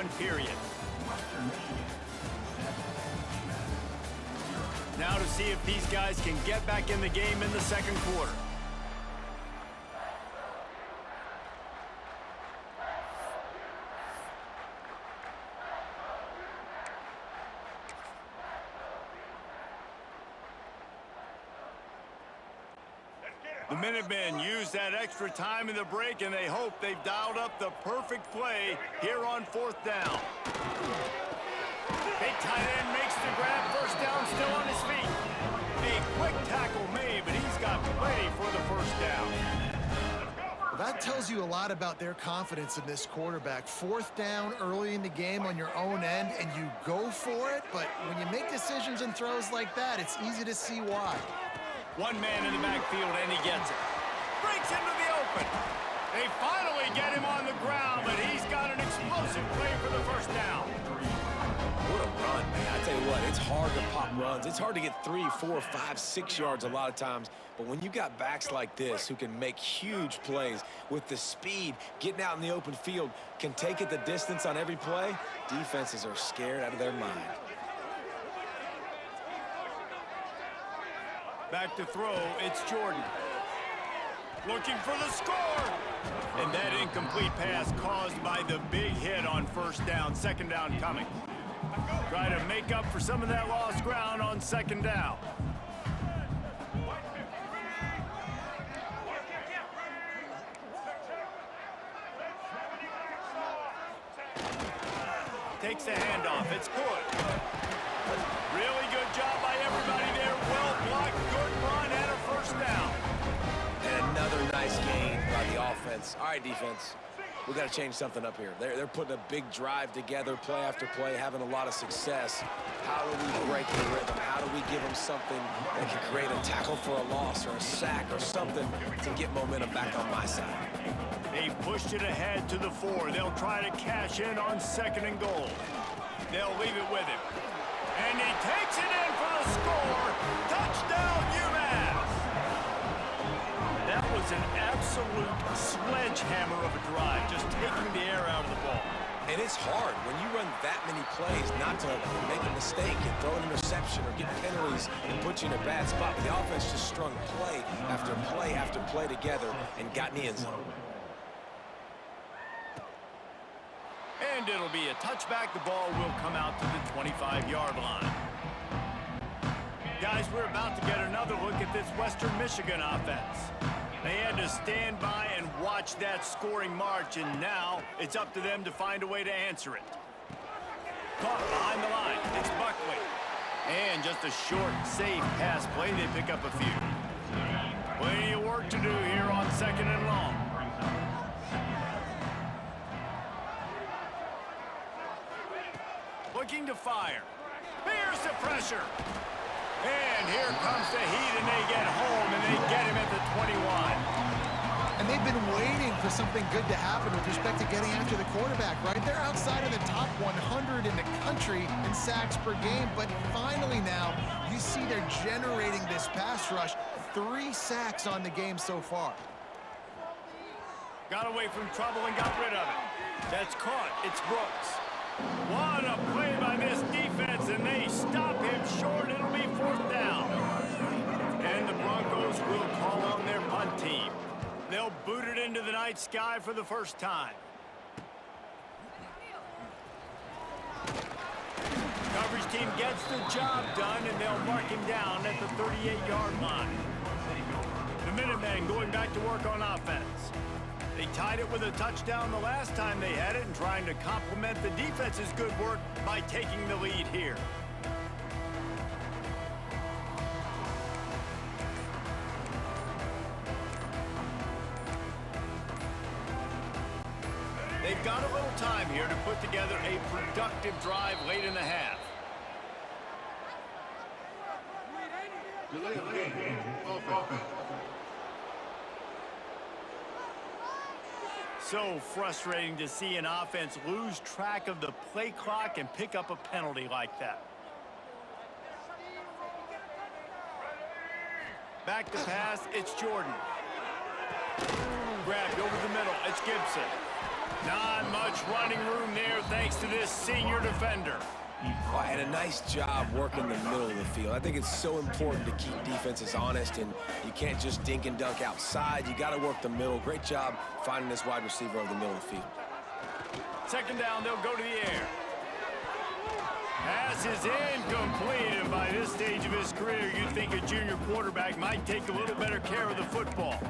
one period. Now to see if these guys can get back in the game in the second quarter. The Minutemen use that extra time in the break, and they hope they've dialed up the perfect play here on fourth down. Big tight end makes the grab, first down, still on his feet. A quick tackle made, but he's got plenty for the first down. That tells you a lot about their confidence in this quarterback. Fourth down early in the game on your own end, and you go for it, but when you make decisions and throws like that, it's easy to see why. One man in the backfield, and he gets it. Breaks into the open. They finally get him on the ground, but he's got an explosive play for the first down. What a run, man. I tell you what, it's hard to pop runs. It's hard to get 3, 4, 5, 6 yards a lot of times. But when you got backs like this who can make huge plays with the speed, getting out in the open field, can take it the distance on every play, defenses are scared out of their mind. Back to throw, it's Jordan. Looking for the score! And that incomplete pass caused by the big hit on first down, second down coming. Try to make up for some of that lost ground on second down. Takes the handoff, it's good. Really good job by everybody there. Well blocked, good run, and a first down. And another nice gain by the offense. All right, defense, we got to change something up here. They're putting a big drive together, play after play, having a lot of success. How do we break the rhythm? How do we give them something that can create a tackle for a loss or a sack or something to get momentum back on my side? They've pushed it ahead to the 4. They'll try to cash in on second and goal. They'll leave it with him. And he takes it in for the score. Touchdown, UMass! That was an absolute sledgehammer of a drive, just taking the air out of the ball. And it's hard when you run that many plays not to make a mistake and throw an interception or get penalties and put you in a bad spot. But the offense just strung play after play after play together and got in the end zone. And it'll be a touchback. The ball will come out to the 25-yard line. Guys, we're about to get another look at this Western Michigan offense. They had to stand by and watch that scoring march, and now it's up to them to find a way to answer it. Caught behind the line. It's Buckley. And just a short, safe pass play. They pick up a few. Plenty of work to do here on second and long. Looking to fire. Here's the pressure. And here comes the heat, and they get home, and they get him at the 21. And they've been waiting for something good to happen with respect to getting after the quarterback, right? They're outside of the top 100 in the country in sacks per game, but finally now you see they're generating this pass rush. 3 sacks on the game so far. Got away from trouble and got rid of it. That's caught. It's Brooks. What a play by this defense, and they stop him short. It'll be fourth down. And the Broncos will call on their punt team. They'll boot it into the night sky for the first time. Coverage team gets the job done, and they'll mark him down at the 38-yard line. The Minutemen going back to work on offense. They tied it with a touchdown the last time they had it and trying to complement the defense's good work by taking the lead here. They've got a little time here to put together a productive drive late in the half. So frustrating to see an offense lose track of the play clock and pick up a penalty like that. Back to pass, it's Jordan. Grabbed over the middle, it's Gibson. Not much running room there thanks to this senior defender. And a nice job working the middle of the field. I think it's so important to keep defenses honest, and you can't just dink and dunk outside. You got to work the middle. Great job finding this wide receiver over the middle of the field. Second down, they'll go to the air. Pass is incomplete, and by this stage of his career, you'd think a junior quarterback might take a little better care of the football.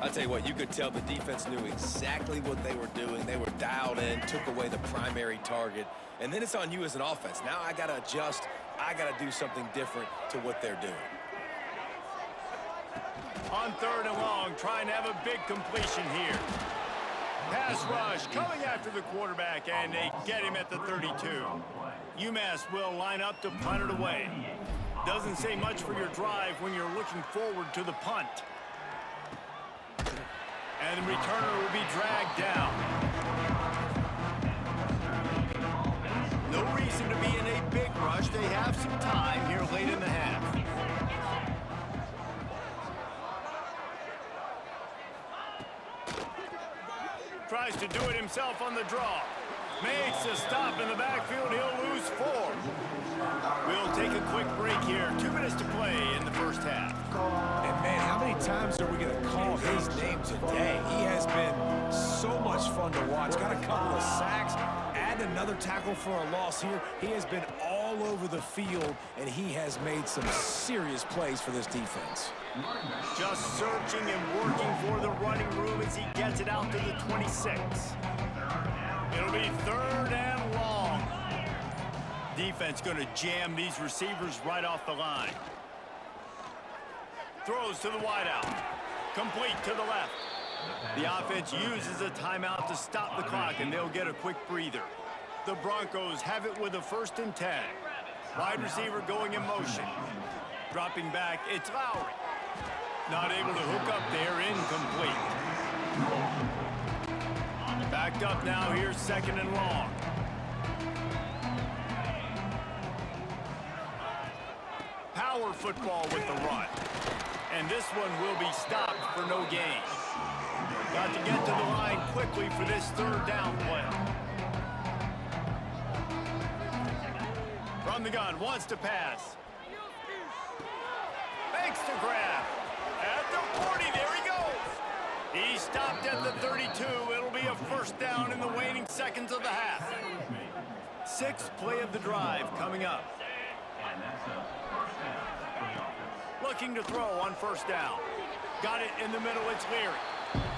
I'll tell you what, you could tell the defense knew exactly what they were doing. They were dialed in, took away the primary target, and then it's on you as an offense. Now I got to adjust. I got to do something different to what they're doing. On third and long, trying to have a big completion here. Pass rush coming after the quarterback, and they get him at the 32. UMass will line up to punt it away. Doesn't say much for your drive when you're looking forward to the punt. And the returner will be dragged down. No reason to be in a big rush. They have some time here late in the half. Tries to do it himself on the draw. Makes a stop in the backfield. He'll lose 4. We'll take a quick break here. 2 minutes to play in the first half. And, man, how many times are we going to call his name today? He has been so much fun to watch. Got a couple of sacks. Add another tackle for a loss here. He has been all over the field, and he has made some serious plays for this defense. Just searching and working for the running room as he gets it out to the 26. It'll be third and long. Defense going to jam these receivers right off the line. Throws to the wideout. Complete to the left. The offense uses a timeout to stop the clock, and they'll get a quick breather. The Broncos have it with a 1st and 10. Wide receiver going in motion. Dropping back, it's Lowry. Not able to hook up there, incomplete. Backed up now, here's 2nd and long. Power football with the run. And this one will be stopped for no gain. Got to get to the line quickly for this 3rd down play. From the gun, wants to pass. Makes the grab. At the 40, there he goes. He stopped at the 32. It'll be a 1st down in the waning seconds of the half. 6th play of the drive coming up. Looking to throw on 1st down. Got it in the middle, it's Leary.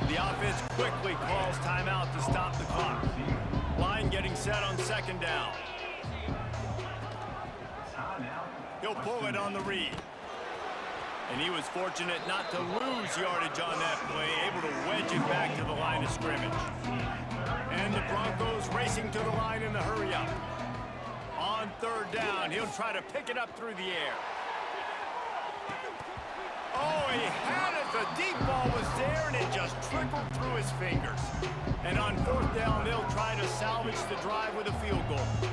The offense quickly calls timeout to stop the clock. Line getting set on 2nd down. He'll pull it on the read. And he was fortunate not to lose yardage on that play, able to wedge it back to the line of scrimmage. And the Broncos racing to the line in the hurry-up. On 3rd down, he'll try to pick it up through the air. Oh, he had it. The deep ball was there, and it just trickled through his fingers. And on 4th down, they'll try to salvage the drive with a field goal.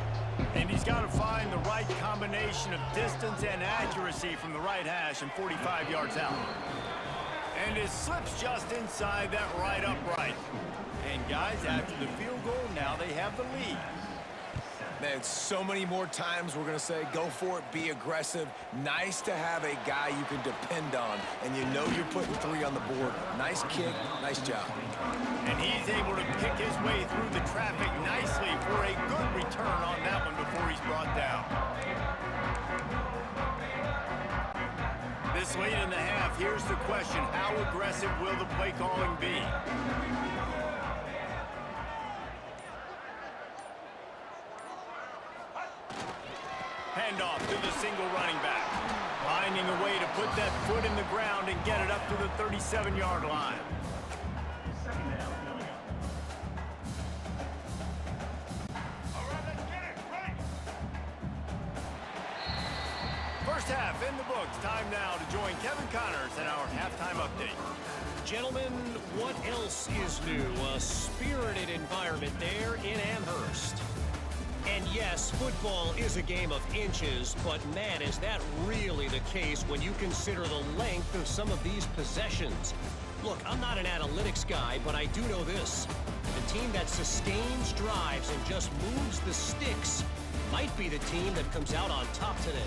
And he's got to find the right combination of distance and accuracy from the right hash and 45 yards out. And it slips just inside that right upright. And guys, after the field goal, now they have the lead. Man, so many more times we're going to say, go for it, be aggressive. Nice to have a guy you can depend on, and you know you're putting 3 on the board. Nice kick, nice job. And he's able to pick his way through the traffic nicely for a good return on that one before he's brought down. This late in the half, here's the question. How aggressive will the play calling be? Handoff to the single running back. Finding a way to put that foot in the ground and get it up to the 37-yard line. First half in the books. Time now to join Kevin Connors in our halftime update. Gentlemen, what else is new? A spirited environment there in Amherst. And yes, football is a game of inches, but man, is that really the case when you consider the length of some of these possessions. Look, I'm not an analytics guy, but I do know this. The team that sustains drives and just moves the sticks might be the team that comes out on top today.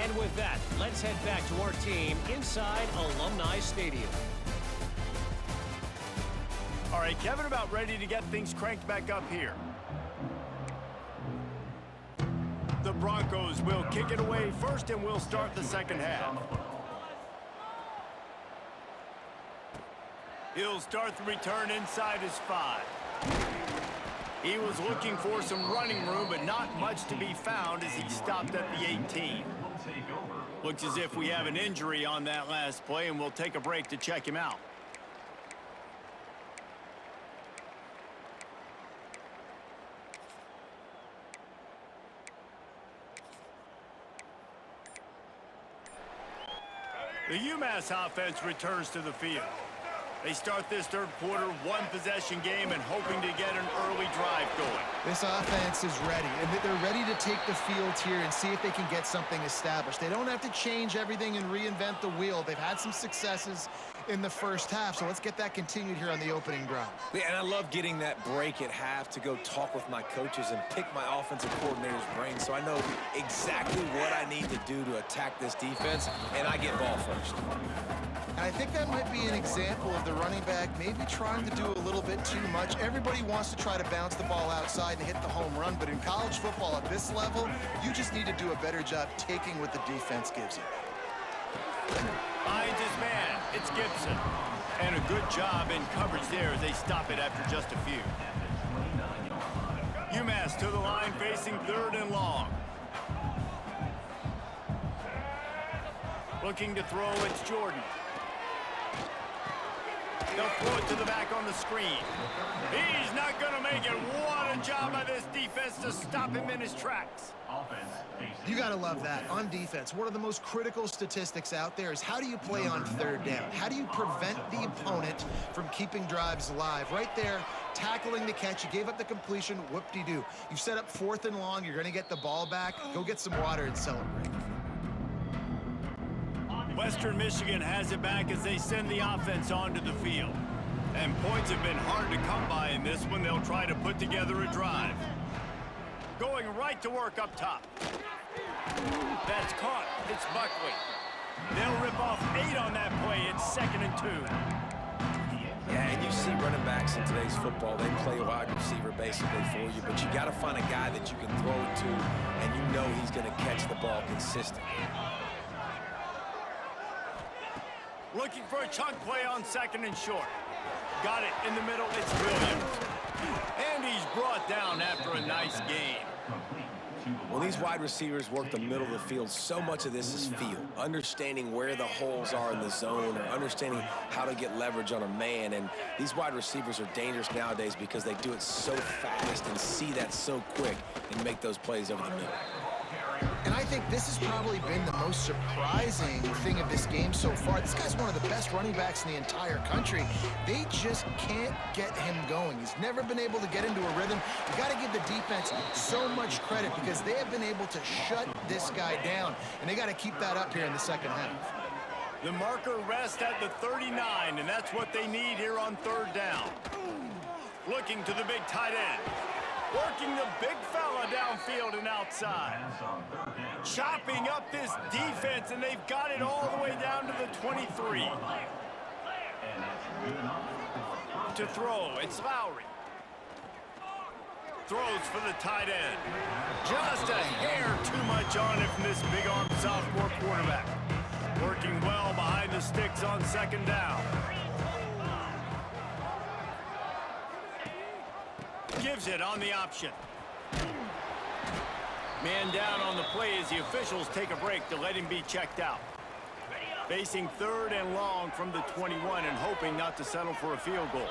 And with that, let's head back to our team inside Alumni Stadium. All right, Kevin, about ready to get things cranked back up here. The Broncos will kick it away first, and we'll start the second half. He'll start the return inside his 5. He was looking for some running room, but not much to be found as he stopped at the 18. Looks as if we have an injury on that last play, and we'll take a break to check him out. The UMass offense returns to the field. They start this third quarter one-possession game and hoping to get an early drive going. This offense is ready, and they're ready to take the field here and see if they can get something established. They don't have to change everything and reinvent the wheel. They've had some successes in the first half, so let's get that continued here on the opening drive. Yeah, and I love getting that break at half to go talk with my coaches and pick my offensive coordinator's brain so I know exactly what I need to do to attack this defense, and I get ball first. And I think that might be an example of the running back maybe trying to do a little bit too much. Everybody wants to try to bounce the ball outside and hit the home run, but in college football at this level, you just need to do a better job taking what the defense gives you. Finds his man. It's Gibson. And a good job in coverage there as they stop it after just a few. UMass to the line facing third and long. Looking to throw, it's Jordan. They'll throw it to the back on the screen. He's not going to make it. What a job by this defense to stop him in his tracks. You got to love that. On defense, one of the most critical statistics out there is how do you play on third down? How do you prevent the opponent from keeping drives alive? Right there, tackling the catch. You gave up the completion. Whoop-de-doo. You set up fourth and long. You're going to get the ball back. Go get some water and celebrate. Western Michigan has it back as they send the offense onto the field. And points have been hard to come by in this one. They'll try to put together a drive. Going right to work up top. That's caught. It's Buckley. They'll rip off 8 on that play. It's 2nd and 2. Yeah, and you see running backs in today's football, they play wide receiver basically for you, but you got to find a guy that you can throw it to, and you know he's going to catch the ball consistently. Looking for a chunk play on 2nd and short. Got it in the middle. It's Williams. And he's brought down after a nice gain. When these wide receivers work the middle of the field, so much of this is feel. Understanding where the holes are in the zone or understanding how to get leverage on a man. And these wide receivers are dangerous nowadays because they do it so fast and see that so quick and make those plays over the middle. And I think this has probably been the most surprising thing of this game so far. This guy's one of the best running backs in the entire country. They just can't get him going. He's never been able to get into a rhythm. You got to give the defense so much credit because they have been able to shut this guy down, and they got to keep that up here in the second half. The marker rests at the 39, and that's what they need here on third down. Looking to the big tight end. Working the big fella downfield and outside. Chopping up this defense, and they've got it all the way down to the 23. To throw, it's Lowry. Throws for the tight end. Just a hair too much on it from this big-armed sophomore quarterback. Working well behind the sticks on 2nd down. Gives it on the option. Man down on the play as the officials take a break to let him be checked out. Facing 3rd and long from the 21 and hoping not to settle for a field goal.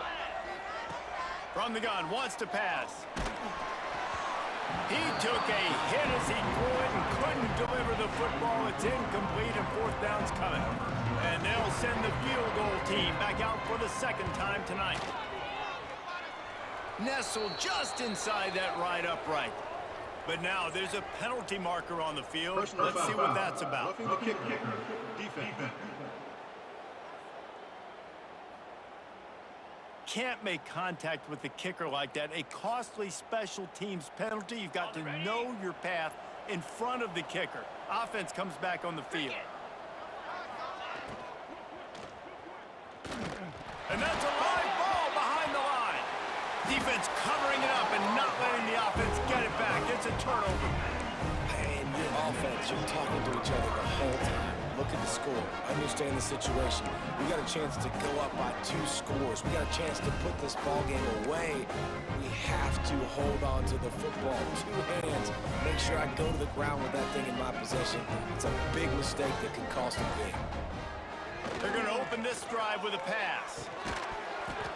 From the gun, wants to pass. He took a hit as he threw it and couldn't deliver the football. It's incomplete and 4th down's coming. And they'll send the field goal team back out for the 2nd time tonight. Nestled just inside that right upright. But now there's a penalty marker on the field. Let's see what that's about. Roughing the kicker. Defense. can't make contact with the kicker like that. A costly special teams penalty. You've got to know your path in front of the kicker. Offense comes back on the field. And that's a live ball behind the line. Defense covering it up and not letting the offense get it back. It's a turnover. And your offense, you're talking to each other the whole time. Look at the score. Understand the situation. We got a chance to go up by 2 scores. We got a chance to put this ball game away. We have to hold on to the football. 2 hands. Make sure I go to the ground with that thing in my possession. It's a big mistake that could cost them big. They're going to open this drive with a pass.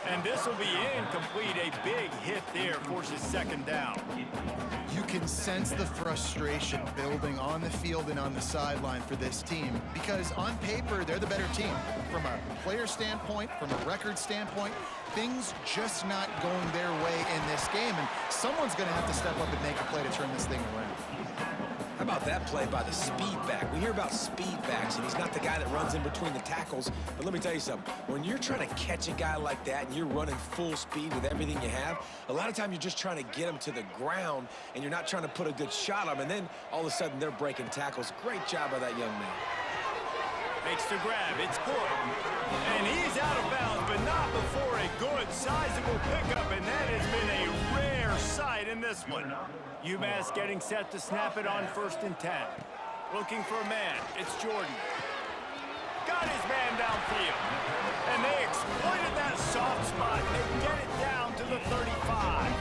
And this will be incomplete. A big hit there forces second down. You can sense the frustration building on the field and on the sideline for this team because on paper, they're the better team. From a player standpoint, from a record standpoint, things just not going their way in this game, and someone's going to have to step up and make a play to turn this thing around. How about that play by the speed back? We hear about speed backs, and he's not the guy that runs in between the tackles. But let me tell you something. When you're trying to catch a guy like that and you're running full speed with everything you have, a lot of times you're just trying to get him to the ground, and you're not trying to put a good shot on him, and then all of a sudden they're breaking tackles. Great job by that young man. Makes the grab. It's good. And he's out of bounds, but not before a good, sizable pickup, and that has been a rare sight in this one. UMass getting set to snap it on 1st and 10. Looking for a man. It's Jordan. Got his man downfield. And they exploited that soft spot. They get it down to the 35.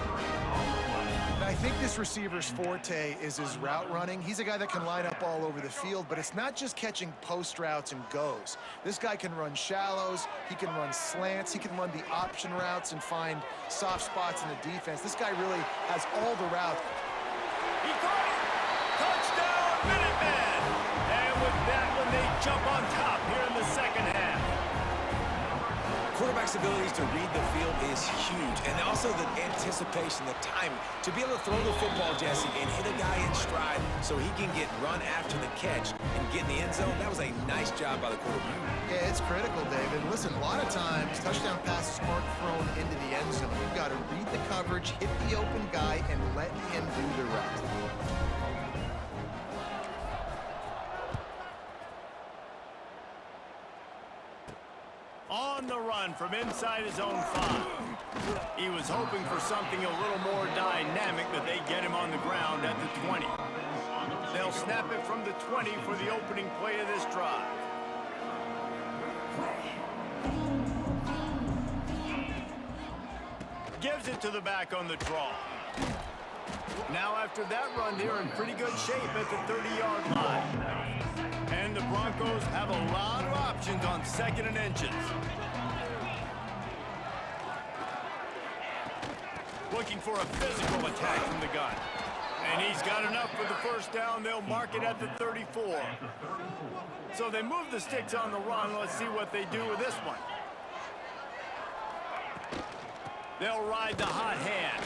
I think this receiver's forte is his route running. He's a guy that can line up all over the field, but it's not just catching post routes and goes. This guy can run shallows, he can run slants, he can run the option routes and find soft spots in the defense. This guy really has all the routes. He caught it! Touchdown, Minutemen! And with that one, they jump on top here in the second half. Quarterback's abilities to read the field is huge, and also the anticipation, the timing. To be able to throw the football, Jesse, and hit a guy in stride so he can get run after the catch and get in the end zone, that was a nice job by the quarterback. Yeah, it's critical, David. Listen, a lot of times, touchdown passes aren't thrown into the end zone. You've got to read the coverage, hit the open guy, and let him do the rest. On the run from inside his own 5. He was hoping for something a little more dynamic, but they get him on the ground at the 20. They'll snap it from the 20 for the opening play of this drive. Gives it to the back on the draw. Now after that run, they're in pretty good shape at the 30-yard line. And the Broncos have a lot of options on 2nd and inches. Looking for a physical attack from the gun. And he's got enough for the first down. They'll mark it at the 34. So they move the sticks on the run. Let's see what they do with this one. They'll ride the hot hand.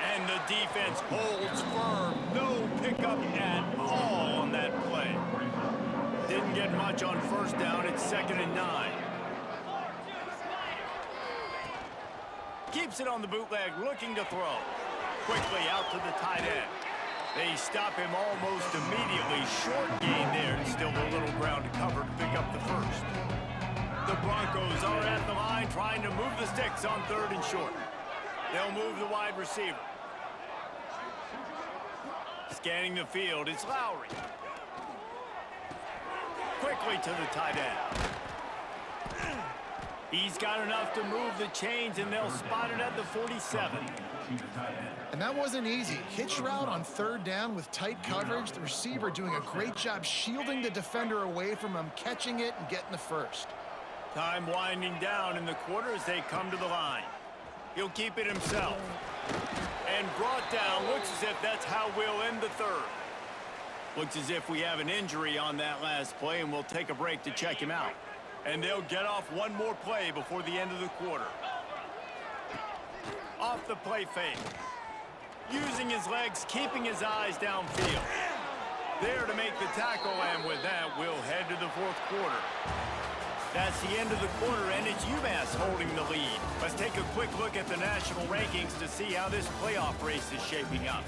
And the defense holds firm. No pickup at all on that play. Didn't get much on first down. It's 2nd and 9. Keeps it on the bootleg, looking to throw. Quickly out to the tight end. They stop him almost immediately. Short gain there, and still a little ground to cover to pick up the first. The Broncos are at the line trying to move the sticks on 3rd and short. They'll move the wide receiver. Scanning the field, it's Lowry. Quickly to the tight end. He's got enough to move the chains, and they'll spot it at the 47. And that wasn't easy. Hitch route on 3rd down with tight coverage. The receiver doing a great job shielding the defender away from him, catching it and getting the first. Time winding down in the quarter as they come to the line. He'll keep it himself. And brought down. Looks as if that's how we'll end the 3rd. Looks as if we have an injury on that last play, and we'll take a break to check him out. And they'll get off one more play before the end of the quarter. Off the play fake. Using his legs, keeping his eyes downfield. There to make the tackle, and with that, we'll head to the 4th quarter. That's the end of the quarter, and it's UMass holding the lead. Let's take a quick look at the national rankings to see how this playoff race is shaping up.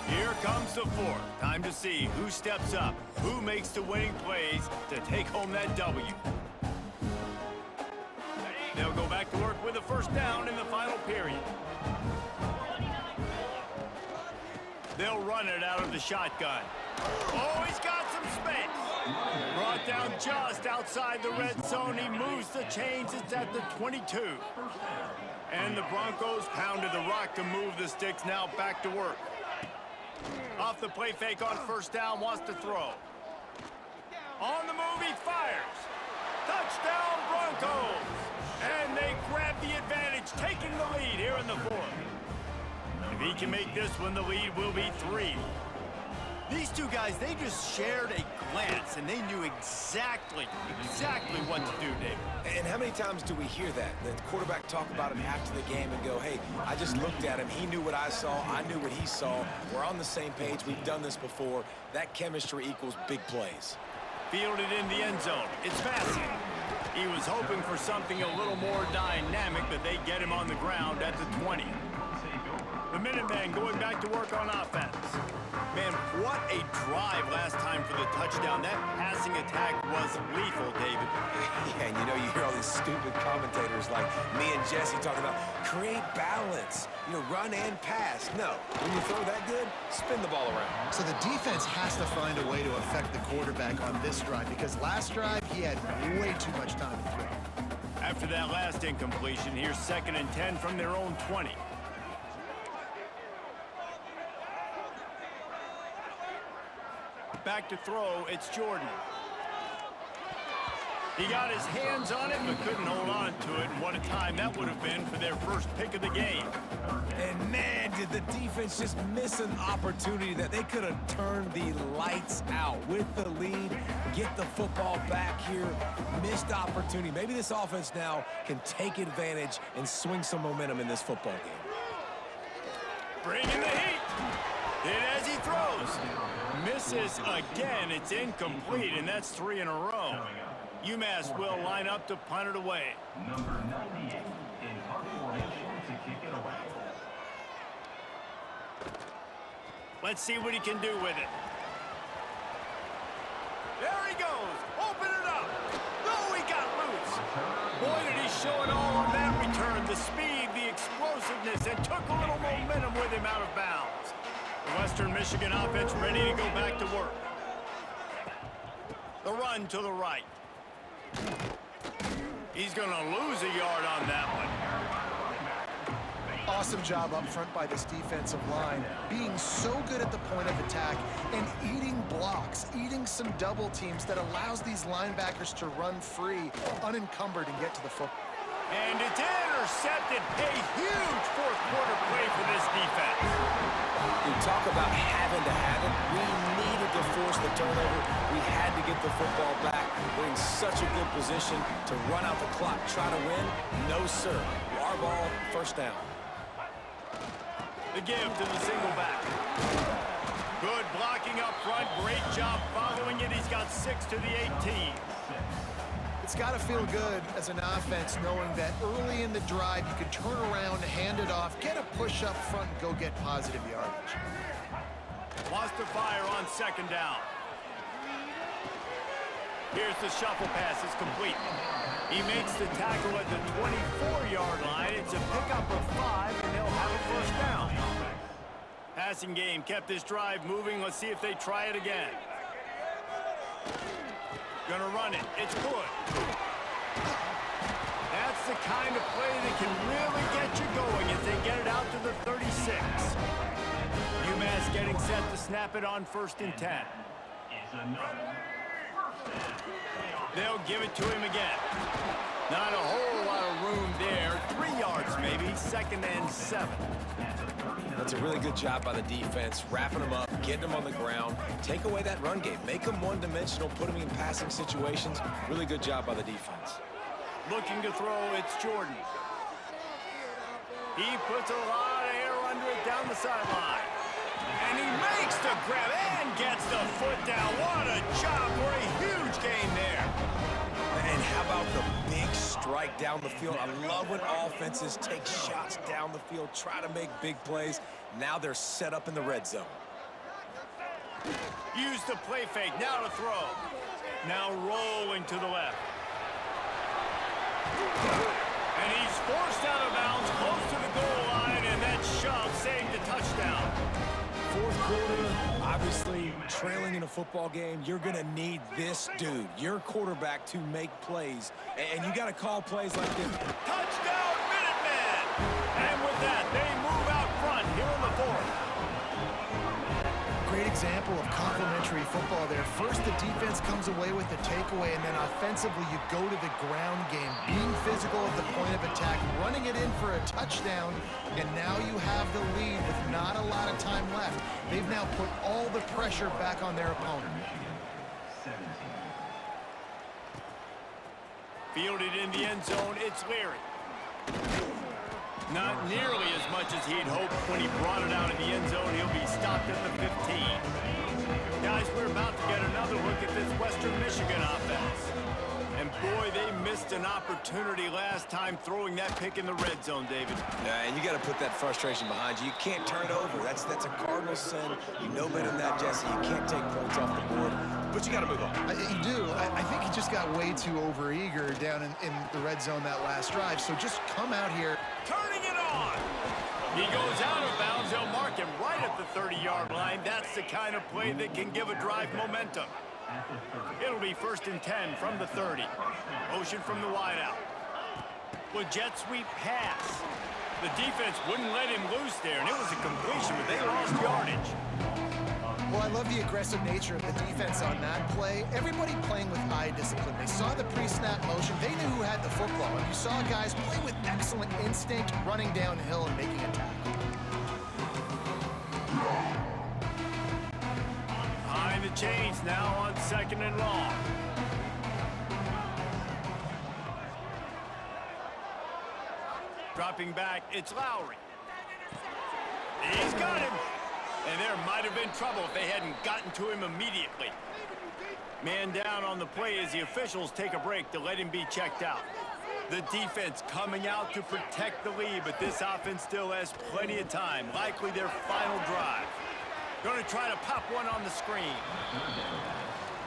Here comes the fourth. Time to see who steps up, who makes the winning plays to take home that W. They'll go back to work with a first down in the final period. They'll run it out of the shotgun. Oh, he's got some space. Brought down just outside the red zone. He moves the chains. It's at the 22. And the Broncos pounded the rock to move the sticks. Now back to work. Off the play fake on first down, wants to throw. On the move, he fires. Touchdown, Broncos! And they grab the advantage, taking the lead here in the fourth. If he can make this one, the lead will be 3. These two guys, they just shared a glance, and they knew exactly what to do, David. And how many times do we hear that? The quarterback talk about him after the game and go, hey, I just looked at him. He knew what I saw. I knew what he saw. We're on the same page. We've done this before. That chemistry equals big plays. Fielded in the end zone. It's Massey. He was hoping for something a little more dynamic, but they get him on the ground at the 20. The Minutemen going back to work on offense. Man, what a drive last time for the touchdown. That passing attack was lethal, David. Yeah, and you know, you hear all these stupid commentators like me and Jesse talking about create balance, you know, run and pass. No, when you throw that good, spin the ball around. So the defense has to find a way to affect the quarterback on this drive because last drive he had way too much time to throw. After that last incompletion, here's 2nd and 10 from their own 20. Back to throw, it's Jordan. He got his hands on it, but couldn't hold on to it. And what a time that would have been for their first pick of the game. And man, did the defense just miss an opportunity that they could have turned the lights out with the lead, get the football back here. Missed opportunity. Maybe this offense now can take advantage and swing some momentum in this football game. Bringing the heat. Hit as he throws. Misses again. It's incomplete, and that's 3 in a row. UMass will line up to punt it away. Number 98 in punt formation to kick it away. Let's see what he can do with it. There he goes. Open it up. Oh, he got loose. Boy, did he show it all on that return. The speed, the explosiveness, and took a little momentum with him out of bounds. The Western Michigan offense ready to go back to work. The run to the right. He's going to lose a yard on that one. Awesome job up front by this defensive line, being so good at the point of attack and eating blocks, eating some double teams that allows these linebackers to run free, unencumbered, and get to the football. And it's intercepted. A huge fourth quarter play for this defense. We talk about having to have it. We needed to force the turnover. We had to get the football back. We're in such a good position to run out the clock, try to win. No, sir. Our ball, first down. The give to the single back. Good blocking up front. Great job following it. He's got 6 to the 18. It's got to feel good as an offense knowing that early in the drive you can turn around, hand it off, get a push up front, and go get positive yardage. Wants to fire on 2nd down. Here's the shuffle pass. It's complete. He makes the tackle at the 24-yard line. It's a pickup of 5, and they'll have a first down. Passing game kept this drive moving. Let's see if they try it again. Gonna run it. It's good. That's the kind of play that can really get you going as they get it out to the 36. UMass getting set to snap it on 1st and 10. They'll give it to him again. Not a whole lot of room there. 3 yards maybe. 2nd and 7. That's a really good job by the defense, wrapping them up, getting them on the ground, take away that run game, make them one-dimensional, put them in passing situations. Really good job by the defense. Looking to throw, it's Jordan. He puts a lot of air under it down the sideline. And he makes the grab and gets the foot down. What a job for a huge gain there. And how about the big strike down the field? I love when offenses take shots down the field, try to make big plays. Now they're set up in the red zone. Use the play fake, now to throw. Now rolling to the left. And he's forced out of bounds, close to the goal line, and that shove saved the touchdown. Fourth quarter, obviously trailing in a football game, you're going to need this dude, your quarterback, to make plays. And you got to call plays like this. Touchdown, Minutemen! And with that, they move out front here in the fourth. Great example of complementary football there. First, the defense comes away with the takeaway, and then offensively, you go to the ground game, being physical at the point of attack, running it in for a touchdown, and now you have the lead with not a lot of time left. They've now put all the pressure back on their opponent. Fielded in the end zone, it's Leary. Not nearly as much as he'd hoped when he brought it out in the end zone. He'll be stopped at the 15. Guys, we're about to get another look at this Western Michigan offense. And boy, they missed an opportunity last time throwing that pick in the red zone, David. Yeah, and you got to put that frustration behind you. You can't turn it over. That's a cardinal sin. You know better than that, Jesse. You can't take points off the board, but you got to move on. You do. I think he just got way too overeager down in the red zone that last drive. So just come out here. Turning it on. He goes out of bounds. They'll mark him right at the 30-yard line. That's the kind of play that can give a drive momentum. It'll be 1st and 10 from the 30. Motion from the wideout. Well, jet sweep pass. The defense wouldn't let him loose there, and it was a completion, but they lost yardage. Well, I love the aggressive nature of the defense on that play. Everybody playing with eye discipline. They saw the pre-snap motion. They knew who had the football, and you saw guys play with excellent instinct, running downhill and making a tackle. Behind the chains now on 2nd and long. Dropping back, it's Lowry. He's got him. And there might have been trouble if they hadn't gotten to him immediately. Man down on the play as the officials take a break to let him be checked out. The defense coming out to protect the lead, but this offense still has plenty of time. Likely their final drive. Going to try to pop one on the screen.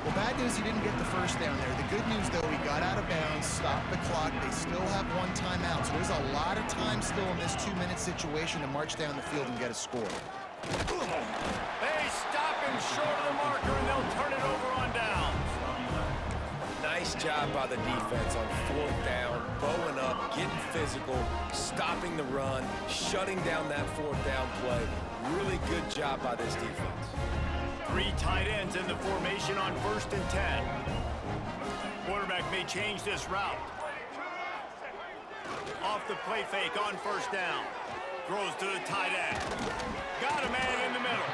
Well, bad news, he didn't get the first down there. The good news, though, he got out of bounds, stopped the clock. They still have one timeout, so there's a lot of time still in this 2-minute situation to march down the field and get a score. They stop him short of the marker, and they'll turn it over on downs. Nice job by the defense on 4th down, bowing up, getting physical, stopping the run, shutting down that 4th down play. Really good job by this defense. 3 tight ends in the formation on 1st and 10. Quarterback may change this route. Off the play fake on 1st down. Throws to the tight end. Got a man in the middle.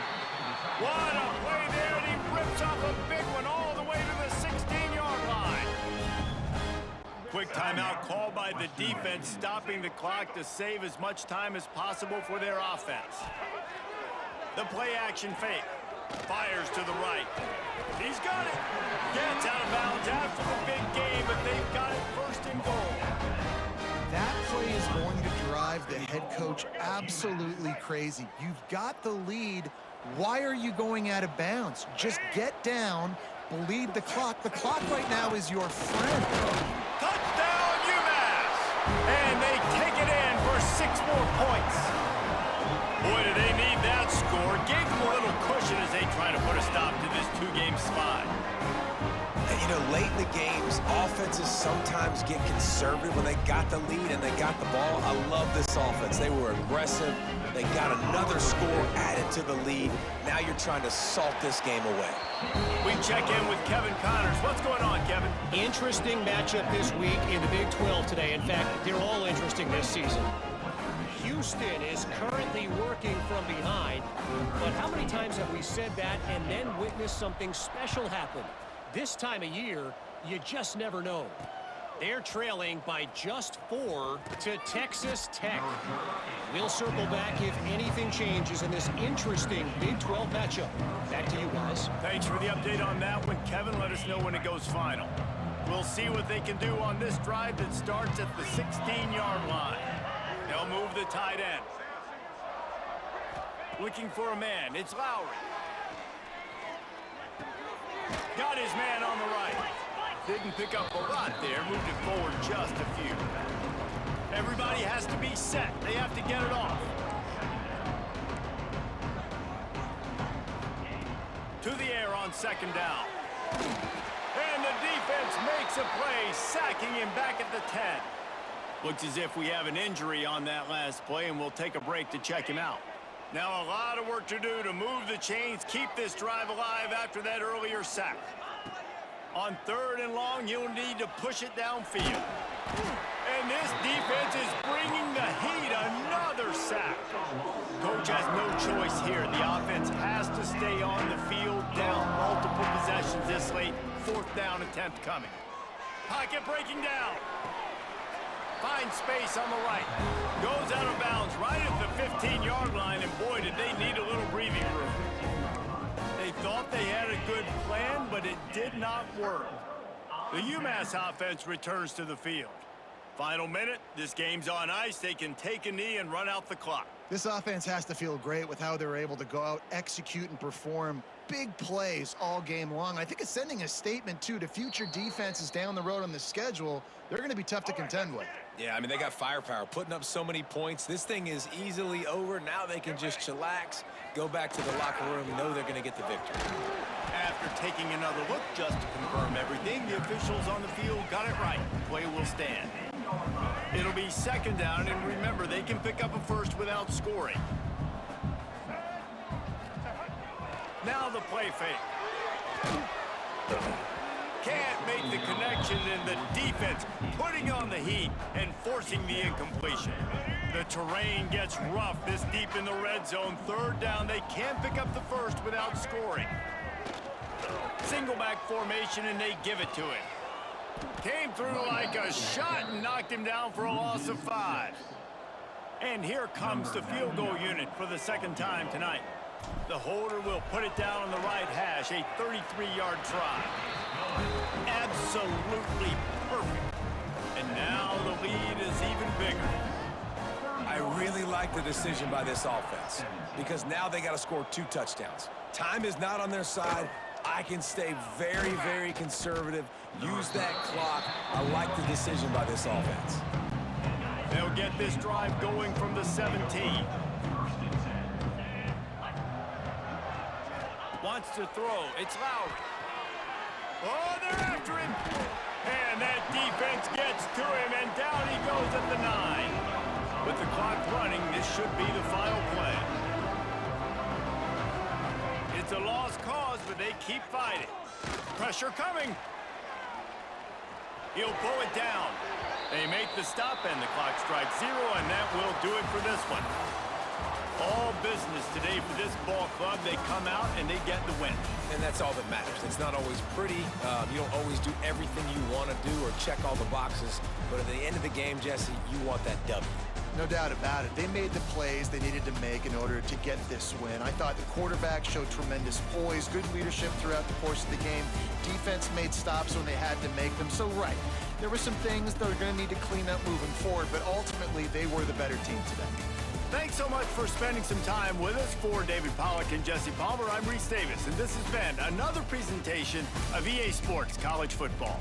What a play there, and he rips off a big one all the way to the 16-yard line. Quick timeout called by the defense, stopping the clock to save as much time as possible for their offense. The play action fake. Fires to the right. He's got it. Gets out of bounds after the big game, but they've got it 1st and goal. That play is going to drive the head coach absolutely crazy. You've got the lead. Why are you going out of bounds? Just get down, bleed the clock. The clock right now is your friend. Touchdown, UMass! And they take it in for 6 more points. Boy, do they need that score. Gave them a little cushion as they try to put a stop to this 2-game slide. And, you know, late in the games, offenses sometimes get conservative when they got the lead and they got the ball. I love this offense. They were aggressive. They got another score added to the lead. Now you're trying to salt this game away. We check in with Kevin Connors. What's going on, Kevin? Interesting matchup this week in the Big 12 today. In fact, they're all interesting this season. Houston is currently working from behind, but how many times have we said that and then witnessed something special happen? This time of year, you just never know. They're trailing by just 4 to Texas Tech. We'll circle back if anything changes in this interesting Big 12 matchup. Back to you guys. Thanks for the update on that one, Kevin. Let us know when it goes final. We'll see what they can do on this drive that starts at the 16-yard line. They'll move the tight end. Looking for a man. It's Lowry. Got his man on the right. Didn't pick up a lot there. Moved it forward just a few. Everybody has to be set. They have to get it off. To the air on second down. And the defense makes a play, sacking him back at the 10. Looks as if we have an injury on that last play, and we'll take a break to check him out. Now a lot of work to do to move the chains, keep this drive alive after that earlier sack. On 3rd and long, you'll need to push it downfield. And this defense is bringing the heat. Another sack. Coach has no choice here. The offense has to stay on the field, down multiple possessions this late. 4th down attempt coming. Pocket breaking down. Finds space on the right. Goes out of bounds right at the 15-yard line, and boy, did they need a little breathing room. They thought they had a good plan, but it did not work. The UMass offense returns to the field. Final minute, this game's on ice. They can take a knee and run out the clock. This offense has to feel great with how they're able to go out, execute, and perform big plays all game long. I think it's sending a statement, too, to future defenses down the road on the schedule. They're going to be tough to contend with. Yeah, I mean, they got firepower, putting up so many points. This thing is easily over. Now they can just chillax, go back to the locker room, know they're going to get the victory. After taking another look just to confirm everything, the officials on the field got it right. Play will stand. It'll be 2nd down, and remember, they can pick up a first without scoring. Now the play fake. Can't make the connection, and the defense putting on the heat and forcing the incompletion. The terrain gets rough this deep in the red zone. 3rd down, they can't pick up the first without scoring. Single back formation, and they give it to him. Came through like a shot and knocked him down for a loss of 5. And here comes the field goal unit for the 2nd time tonight. The holder will put it down on the right hash, a 33-yard try. Absolutely perfect. And now the lead is even bigger. I really like the decision by this offense because now they got to score 2 touchdowns. Time is not on their side. I can stay very, very conservative, use that clock. I like the decision by this offense. They'll get this drive going from the 17. Wants to throw. It's Lowry. Oh, they're after him. And that defense gets to him, and down he goes at the 9. With the clock running, this should be the final play. It's a lost cause, but they keep fighting. Pressure coming. He'll pull it down. They make the stop, and the clock strikes 0, and that will do it for this one. All business today for this ball club. They come out, and they get the win. And that's all that matters. It's not always pretty. You don't always do everything you want to do or check all the boxes. But at the end of the game, Jesse, you want that W. No doubt about it. They made the plays they needed to make in order to get this win. I thought the quarterback showed tremendous poise, good leadership throughout the course of the game. Defense made stops when they had to make them. So, right, there were some things they're going to need to clean up moving forward, but ultimately they were the better team today. Thanks so much for spending some time with us. For David Pollack and Jesse Palmer, I'm Reese Davis, and this has been another presentation of EA Sports College Football.